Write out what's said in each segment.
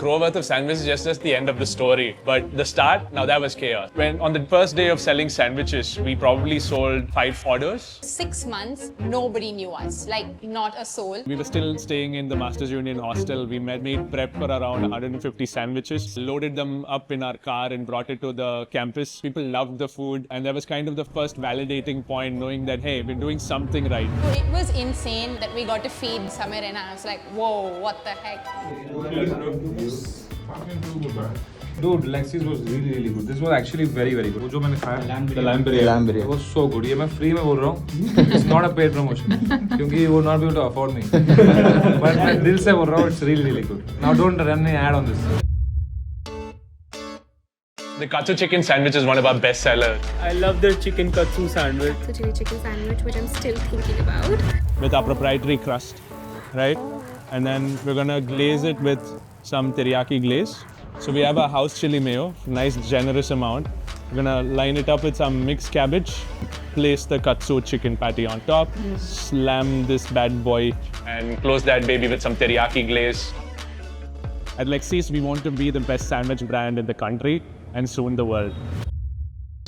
crore worth of sandwiches is just the end of the story. But the start, now that was chaos. When on the first day of selling sandwiches, we probably sold 5 orders. 6 months, nobody knew us, like not a soul. We were still staying in the Masters Union hostel. We made prep for around 150 sandwiches, loaded them up in our car and brought it to the campus. People loved the food, and that was kind of the first validating point, knowing that, hey, we're doing something right. It was insane that we got to feed Samay Raina. I was like, whoa, what the heck? Dude, Lexi's was really good. This was actually very good. वो जो मैंने खाया, the lamb biryani. It was so good. ये मैं free में बोल रहा हूँ. It's not a paid promotion. क्योंकि you would not be able to afford me. But मैं दिल से बोल रहा हूँ, it's really good. Now don't run an ad on this. The katsu chicken sandwich is one of our best sellers. I love the chicken katsu sandwich. The chili chicken sandwich, which I'm still thinking about. With our proprietary crust, right? And then we're gonna glaze it with some teriyaki glaze. So we have a house chili mayo, nice generous amount. We're gonna line it up with some mixed cabbage, place the katsu chicken patty on top, slam this bad boy, and close that baby with some teriyaki glaze. At Lexi's, we want to be the best sandwich brand in the country and soon the world.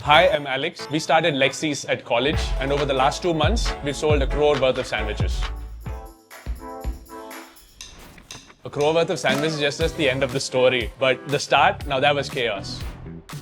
Hi, I'm Alex. We started Lexi's at college, and over the last 2 months, we've sold 1 crore worth of sandwiches. 1 crore worth of sandwiches is just the end of the story. But the start, now that was chaos.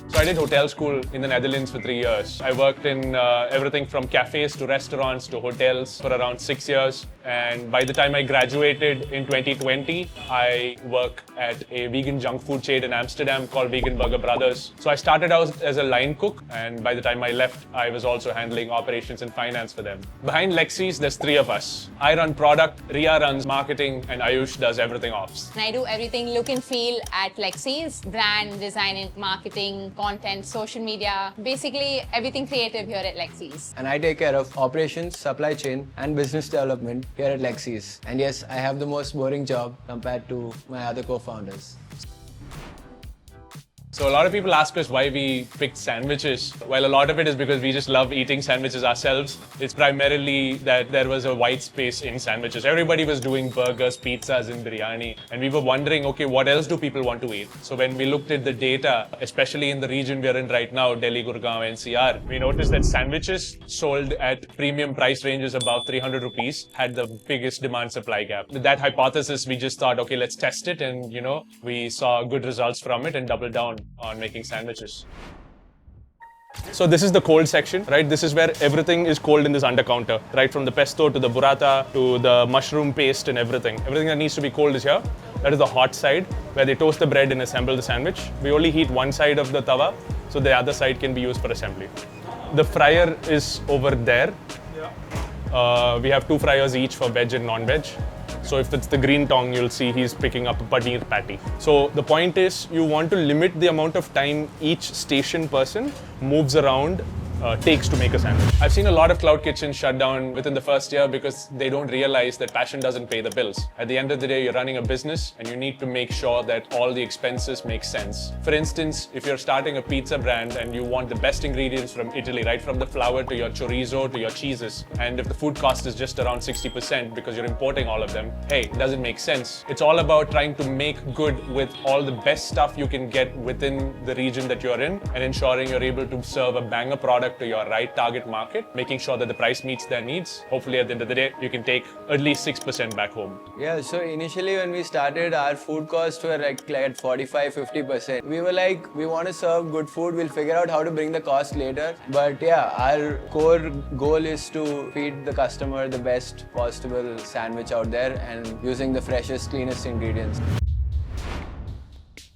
So I did hotel school in the Netherlands for 3 years. I worked in everything from cafes to restaurants to hotels for around 6 years. And by the time I graduated in 2020, I work at a vegan junk food chain in Amsterdam called Vegan Burger Brothers. So I started out as a line cook, and by the time I left, I was also handling operations and finance for them. Behind Lexi's, there's 3 of us. I run product, Rhea runs marketing, and Ayush does everything ops. And I do everything look and feel at Lexi's. Brand, design, marketing, content, social media, basically everything creative here at Lexi's. And I take care of operations, supply chain and business development here at Lexi's. And yes, I have the most boring job compared to my other co-founders. So a lot of people ask us why we picked sandwiches. Well, a lot of it is because we just love eating sandwiches ourselves. It's primarily that there was a white space in sandwiches. Everybody was doing burgers, pizzas, and biryani. And we were wondering, okay, what else do people want to eat? So when we looked at the data, especially in the region we're in right now, Delhi, Gurgaon, NCR, we noticed that sandwiches sold at premium price ranges above 300 rupees had the biggest demand-supply gap. With that hypothesis, we just thought, okay, let's test it. And, we saw good results from it and doubled down on making sandwiches. So this is the cold section, right? This is where everything is cold in this undercounter, right? From the pesto to the burrata to the mushroom paste and everything. Everything that needs to be cold is here. That is the hot side, where they toast the bread and assemble the sandwich. We only heat one side of the tawa, so the other side can be used for assembly. The fryer is over there. We have 2 fryers each for veg and non-veg. So if it's the green tong, you'll see he's picking up a paneer patty. So the point is, you want to limit the amount of time each station person moves around takes to make a sandwich. I've seen a lot of cloud kitchens shut down within the first year because they don't realize that passion doesn't pay the bills. At the end of the day, you're running a business and you need to make sure that all the expenses make sense. For instance, if you're starting a pizza brand and you want the best ingredients from Italy, right from the flour to your chorizo to your cheeses, and if the food cost is just around 60% because you're importing all of them, hey, it doesn't make sense. It's all about trying to make good with all the best stuff you can get within the region that you're in and ensuring you're able to serve a banger product to your right target market, making sure that the price meets their needs. Hopefully at the end of the day, you can take at least 6% back home. Yeah, so initially when we started, our food costs were like at 45-50%. We were like, we want to serve good food, we'll figure out how to bring the cost later. But yeah, our core goal is to feed the customer the best possible sandwich out there and using the freshest, cleanest ingredients.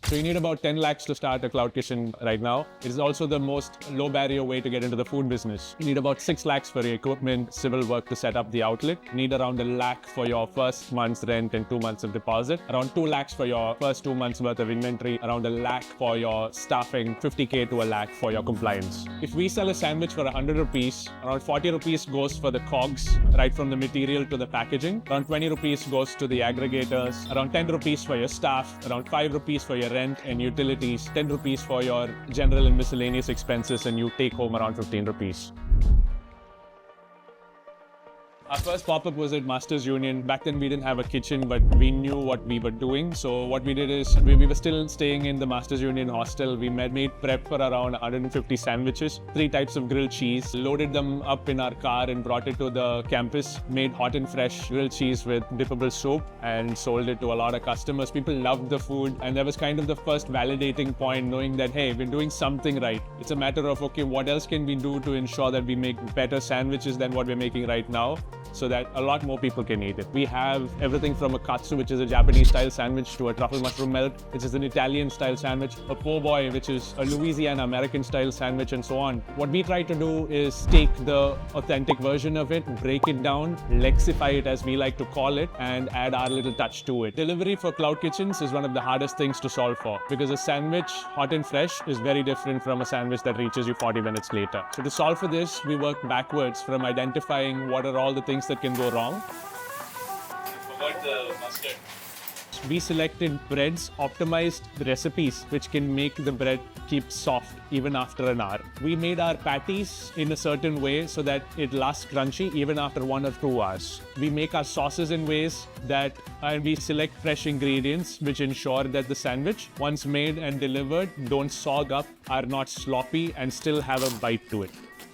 So you need about 10 lakhs to start a cloud kitchen right now. It is also the most low barrier way to get into the food business. You need about 6 lakhs for your equipment, civil work to set up the outlet. You need around 1 lakh for your first month's rent and 2 months of deposit. Around 2 lakhs for your first 2 months worth of inventory. Around 1 lakh for your staffing. 50k to 1 lakh for your compliance. If we sell a sandwich for 100 rupees, around 40 rupees goes for the cogs, right from the material to the packaging. Around 20 rupees goes to the aggregators. Around 10 rupees for your staff. Around 5 rupees for your rent and utilities, 10 rupees for your general and miscellaneous expenses, and you take home around 15 rupees. Our first pop-up was at Masters Union. Back then we didn't have a kitchen, but we knew what we were doing. So what we did is we were still staying in the Masters Union hostel. We made prep for around 150 sandwiches, 3 types of grilled cheese, loaded them up in our car and brought it to the campus, made hot and fresh grilled cheese with dippable soap and sold it to a lot of customers. People loved the food, and that was kind of the first validating point, knowing that, hey, we're doing something right. It's a matter of, okay, what else can we do to ensure that we make better sandwiches than what we're making right now, so that a lot more people can eat it. We have everything from a katsu, which is a Japanese-style sandwich, to a truffle mushroom melt, which is an Italian-style sandwich, a po' boy, which is a Louisiana American-style sandwich, and so on. What we try to do is take the authentic version of it, break it down, Lexify it as we like to call it, and add our little touch to it. Delivery for cloud kitchens is one of the hardest things to solve for, because a sandwich, hot and fresh, is very different from a sandwich that reaches you 40 minutes later. So to solve for this, we work backwards from identifying what are all the things that can go wrong. Forgot the mustard. We selected breads, optimized recipes which can make the bread keep soft even after an hour. We made our patties in a certain way so that it lasts crunchy even after 1 or 2 hours. We make our sauces in ways that, and we select fresh ingredients which ensure that the sandwich, once made and delivered, don't sog up, are not sloppy, and still have a bite to it.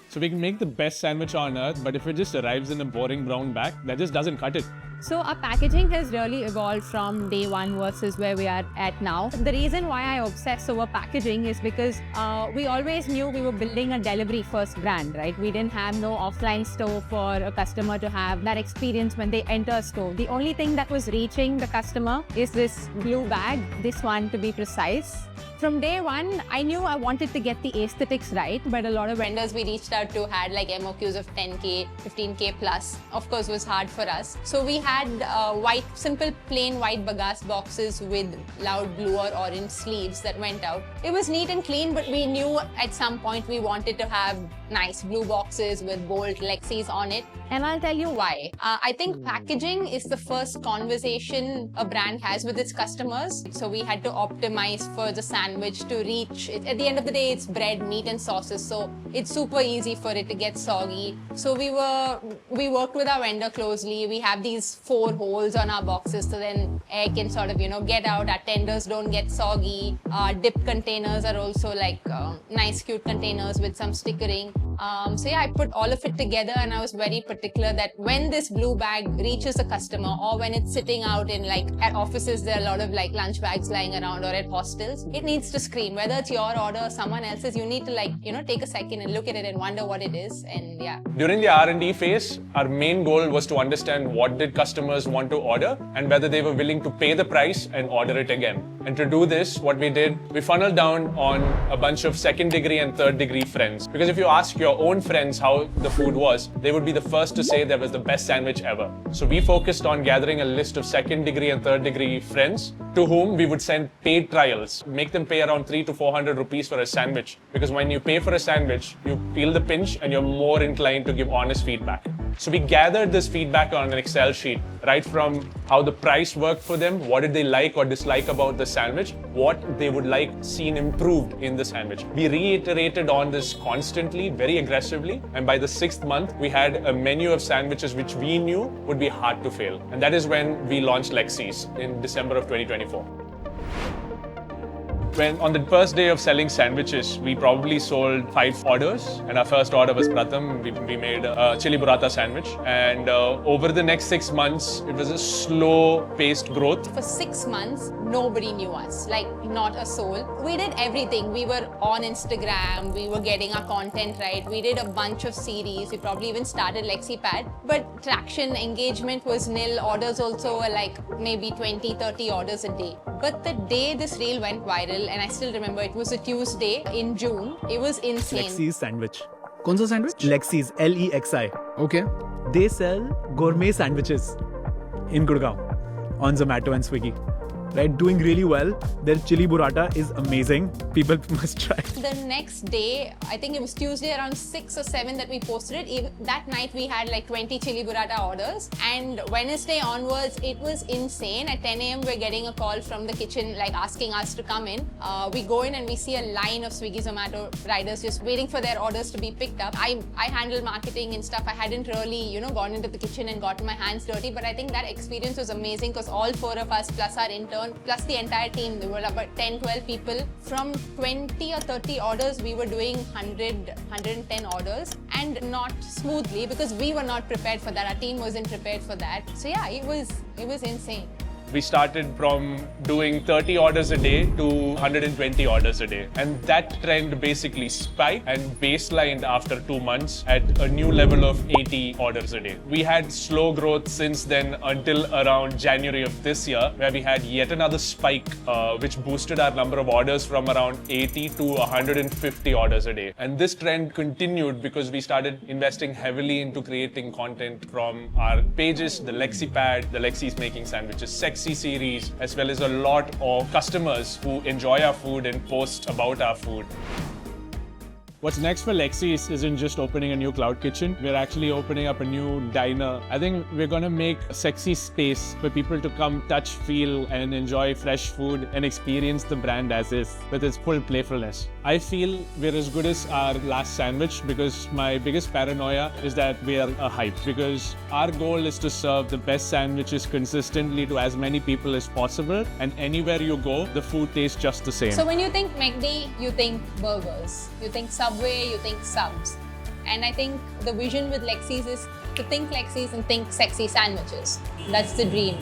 So we can make the best sandwich on earth, but if it just arrives in a boring brown bag, that just doesn't cut it. So our packaging has really evolved from day one versus where we are at now. The reason why I obsess over packaging is because we always knew we were building a delivery first brand, right? We didn't have no offline store for a customer to have that experience when they enter a store. The only thing that was reaching the customer is this blue bag, this one to be precise. From day one, I knew I wanted to get the aesthetics right, but a lot of vendors we reached out to had like MOQs of 10K, 15K plus. Of course, was hard for us. So we had simple plain white bagasse boxes with loud blue or orange sleeves that went out. It was neat and clean, but we knew at some point we wanted to have nice blue boxes with bold Lexis on it. And I'll tell you why. I think packaging is the first conversation a brand has with its customers. So we had to optimize for the sandwich to reach it. At the end of the day, it's bread, meat and sauces. So it's super easy for it to get soggy. So we worked with our vendor closely. We have these 4 holes on our boxes, so then air can sort of, get out. Our tenders don't get soggy. Our dip containers are also like nice, cute containers with some stickering. So yeah, I put all of it together, and I was very particular that when this blue bag reaches a customer, or when it's sitting out in like at offices, there are a lot of like lunch bags lying around, or at hostels, it needs to scream. Whether it's your order or someone else's, you need to take a second and look at it and wonder what it is. And yeah. During the R&D phase, our main goal was to understand what did customers want to order and whether they were willing to pay the price and order it again. And to do this, what we did, we funneled down on a bunch of 2nd degree and 3rd degree friends. Because if you ask your own friends how the food was, they would be the first to say that was the best sandwich ever. So we focused on gathering a list of 2nd degree and 3rd degree friends to whom we would send paid trials, make them pay around 300 to 400 rupees for a sandwich. Because when you pay for a sandwich, you feel the pinch and you're more inclined to give honest feedback. So we gathered this feedback on an Excel sheet, right from how the price worked for them, what did they like or dislike about the sandwich, what they would like seen improved in the sandwich. We reiterated on this constantly, very aggressively, and by the 6th month, we had a menu of sandwiches which we knew would be hard to fail. And that is when we launched Lexi's in December of 2024. When on the first day of selling sandwiches, we probably sold 5 orders, and our first order was Pratham. We made a chili burrata sandwich, and over the next 6 months, it was a slow-paced growth. For 6 months, nobody knew us, like not a soul. We did everything. We were on Instagram, we were getting our content right, we did a bunch of series, we probably even started LexiPad, but traction, engagement was nil. Orders also were like maybe 20, 30 orders a day. But the day this reel went viral, and I still remember, it was a Tuesday in June. It was insane. Lexi's sandwich. कौन सा sandwich? Lexi's, Lexi. Okay. They sell gourmet sandwiches in Gurgaon on Zomato and Swiggy. right? Doing really well. Their chili burrata is amazing. People must try. The next day, I think it was Tuesday around 6 or 7 that we posted it. That night we had like 20 chili burrata orders, and Wednesday onwards it was insane. At 10 a.m. we're getting a call from the kitchen like asking us to come in. We go in and we see a line of Swiggy Zomato riders just waiting for their orders to be picked up. I handle marketing and stuff. I hadn't really, gone into the kitchen and gotten my hands dirty, but I think that experience was amazing because all 4 of us plus our intern plus the entire team, there were about 10-12 people. From 20 or 30 orders, we were doing 110 orders, and not smoothly because we were not prepared for that. Our team wasn't prepared for that. So yeah, it was insane. We started from doing 30 orders a day to 120 orders a day. And that trend basically spiked and baselined after 2 months at a new level of 80 orders a day. We had slow growth since then until around January of this year, where we had yet another spike, which boosted our number of orders from around 80 to 150 orders a day. And this trend continued because we started investing heavily into creating content from our pages, the Lexi pad, the Lexi's Making Sandwiches Sexy series, as well as a lot of customers who enjoy our food and post about our food. What's next for Lexi isn't just opening a new cloud kitchen. We're actually opening up a new diner. I think we're going to make a sexy space for people to come touch, feel, and enjoy fresh food and experience the brand as is, with its full playfulness. I feel we're as good as our last sandwich because my biggest paranoia is that we are a hype, because our goal is to serve the best sandwiches consistently to as many people as possible, and anywhere you go, the food tastes just the same. So when you think McD, you think burgers, you think Subway, you think subs. And I think the vision with Lexi's is to think Lexi's and think sexy sandwiches. That's the dream.